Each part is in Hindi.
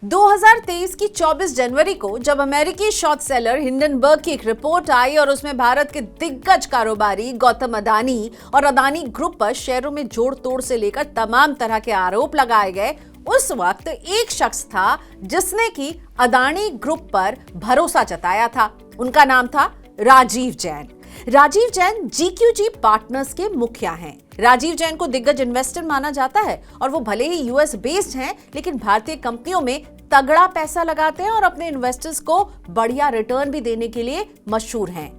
2023 की 24 जनवरी को जब अमेरिकी शॉर्ट सेलर हिंडनबर्ग की एक रिपोर्ट आई और उसमें भारत के दिग्गज कारोबारी गौतम अडानी और अडानी ग्रुप पर शेयरों में जोड़ तोड़ से लेकर तमाम तरह के आरोप लगाए गए, उस वक्त एक शख्स था जिसने की अडानी ग्रुप पर भरोसा जताया था। उनका नाम था राजीव जैन। राजीव जैन GQG पार्टनर्स के मुखिया हैं। राजीव जैन को दिग्गज इन्वेस्टर माना जाता है और वो भले ही US बेस्ड हैं, लेकिन भारतीय कंपनियों में तगड़ा पैसा लगाते हैं और अपने इन्वेस्टर्स को बढ़िया रिटर्न भी देने के लिए मशहूर हैं।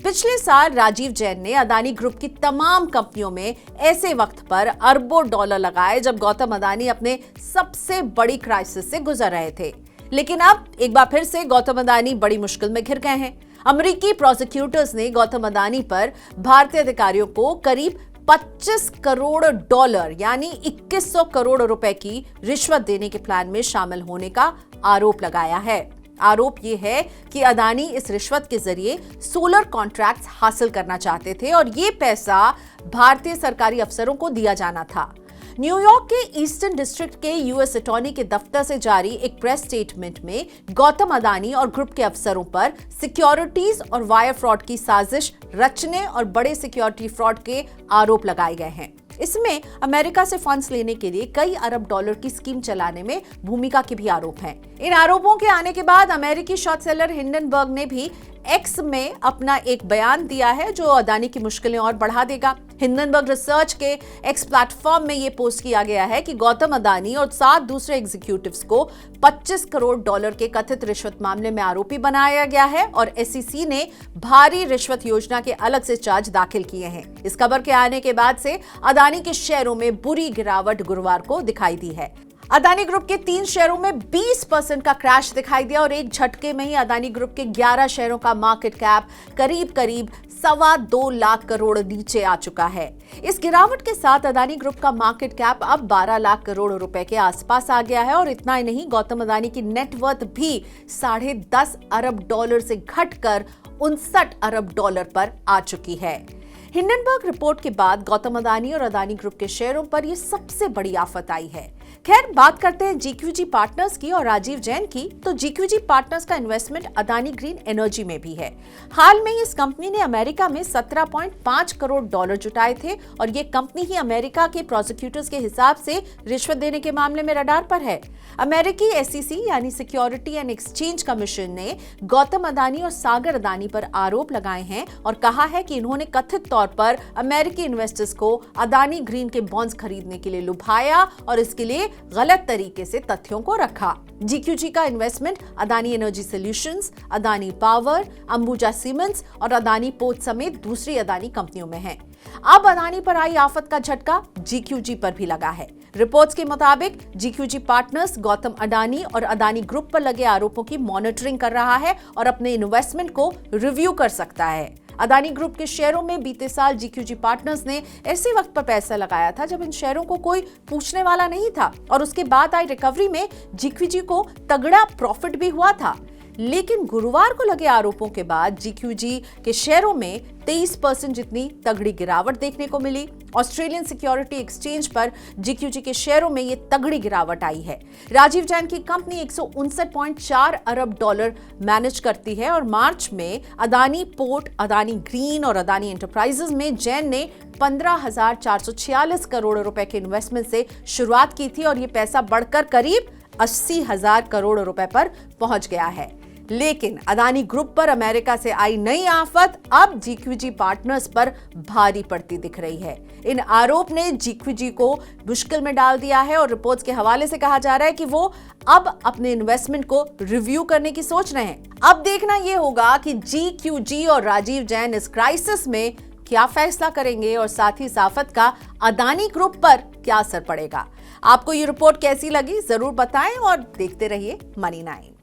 पिछले साल राजीव जैन ने अडानी ग्रुप की तमाम कंपनियों में ऐसे वक्त पर अरबों डॉलर लगाए जब गौतम अडानी अपने सबसे बड़ी क्राइसिस से गुजर रहे थे। लेकिन अब एक बार फिर से गौतम अडानी बड़ी मुश्किल में घिर गए हैं। अमेरिकी प्रोसिक्यूटर्स ने गौतम अडानी पर भारतीय अधिकारियों को करीब 25 करोड़ डॉलर यानी 2100 करोड़ रुपए की रिश्वत देने के प्लान में शामिल होने का आरोप लगाया है। आरोप यह है कि अडानी इस रिश्वत के जरिए सोलर कॉन्ट्रैक्ट्स हासिल करना चाहते थे और यह पैसा भारतीय सरकारी अफसरों को दिया जाना था। न्यूयॉर्क के ईस्टर्न डिस्ट्रिक्ट के US अटॉर्नी के दफ्तर से जारी एक प्रेस स्टेटमेंट में गौतम अडानी और ग्रुप के अफसरों पर सिक्योरिटीज और वायर फ्रॉड की साजिश रचने और बड़े सिक्योरिटी फ्रॉड के आरोप लगाए गए हैं। इसमें अमेरिका से फंड्स लेने के लिए कई अरब डॉलर की स्कीम चलाने में भूमिका के भी आरोप हैं। इन आरोपों के आने के बाद अमेरिकी शॉर्ट सेलर हिंडनबर्ग ने भी एक्स में अपना एक बयान दिया है जो अडानी की मुश्किलें और बढ़ा देगा। हिंडनबर्ग रिसर्च के एक्स प्लेटफॉर्म में यह पोस्ट किया गया है कि गौतम अडानी और 7 दूसरे एग्जीक्यूटिव्स को 25 करोड़ डॉलर के कथित रिश्वत मामले में आरोपी बनाया गया है और SEC ने भारी रिश्वत योजना के अलग से चार्ज दाखिल किए हैं। इस खबर के आने के बाद से अडानी के शेयरों में बुरी गिरावट गुरुवार को दिखाई दी है। अडानी ग्रुप के 3 शेयरों में 20% का क्रैश दिखाई दिया और एक झटके में ही अडानी ग्रुप के 11 शेयरों का मार्केट कैप करीब 2.25 लाख करोड़ नीचे आ चुका है। इस गिरावट के साथ अडानी ग्रुप का मार्केट कैप अब 12 लाख करोड़ रुपए के आसपास आ गया है और इतना ही नहीं, गौतम अडानी की नेटवर्थ भी 10.5 अरब डॉलर से घटकर 59 अरब डॉलर पर आ चुकी है। हिंडनबर्ग रिपोर्ट के बाद गौतम अडानी और अडानी ग्रुप के शेयरों पर यह सबसे बड़ी आफत आई है। खैर, बात करते हैं GQG पार्टनर्स की और राजीव जैन की, तो GQG पार्टनर्स का इन्वेस्टमेंट अडानी ग्रीन एनर्जी में भी है। हाल में इस कंपनी ने अमेरिका में 17.5 करोड़ डॉलर जुटाए थे और ये कंपनी ही अमेरिका के प्रोसिक्यूटर्स के हिसाब से रिश्वत देने के मामले में रडार पर है। अमेरिकी SEC यानी सिक्योरिटी एंड एक्सचेंज कमीशन ने गौतम अडानी और सागर अडानी पर आरोप लगाए हैं और कहा है कि इन्होंने कथित तौर पर अमेरिकी इन्वेस्टर्स को अडानी ग्रीन के बॉन्ड्स खरीदने के लिए लुभाया और इसके लिए गलत तरीके से तथ्यों को रखा। GQG का investment Adani energy solutions, Adani power, Ambuja cements और अडानी पोर्ट समेत दूसरी अडानी कंपनियों में है। अब अडानी पर आई आफत का झटका GQG पर भी लगा है। रिपोर्ट्स के मुताबिक GQG पार्टनर्स गौतम अडानी और अडानी ग्रुप पर लगे आरोपों की मॉनिटरिंग कर रहा है और अपने इन्वेस्टमेंट को रिव्यू कर सकता है। अडानी ग्रुप के शेयरों में बीते साल GQG पार्टनर्स ने ऐसे वक्त पर पैसा लगाया था जब इन शेयरों को कोई पूछने वाला नहीं था और उसके बाद आई रिकवरी में GQG को तगड़ा प्रॉफिट भी हुआ था। लेकिन गुरुवार को लगे आरोपों के बाद GQG के शेयरों में 23% जितनी तगड़ी गिरावट देखने को मिली। ऑस्ट्रेलियन सिक्योरिटी एक्सचेंज पर GQG के शेयरों में ये तगड़ी गिरावट आई है। राजीव जैन की कंपनी 159.4 अरब डॉलर मैनेज करती है और मार्च में अडानी पोर्ट, अडानी ग्रीन और अडानी एंटरप्राइजेज में जैन ने 15,446 करोड़ रुपए के इन्वेस्टमेंट से शुरुआत की थी और ये पैसा बढ़कर करीब 80,000 करोड़ रुपए पर पहुंच गया है। लेकिन अडानी ग्रुप पर अमेरिका से आई नई आफत अब GQG पार्टनर्स पर भारी पड़ती दिख रही है। इन आरोप ने GQG को मुश्किल में डाल दिया है और रिपोर्ट्स के हवाले से कहा जा रहा है कि वो अब अपने इन्वेस्टमेंट को रिव्यू करने की सोच रहे हैं। अब देखना यह होगा कि GQG और राजीव जैन इस क्राइसिस में क्या फैसला करेंगे और साथ ही इस आफत का अडानी ग्रुप पर क्या असर पड़ेगा। आपको ये रिपोर्ट कैसी लगी जरूर बताएं और देखते रहिए मनी 9।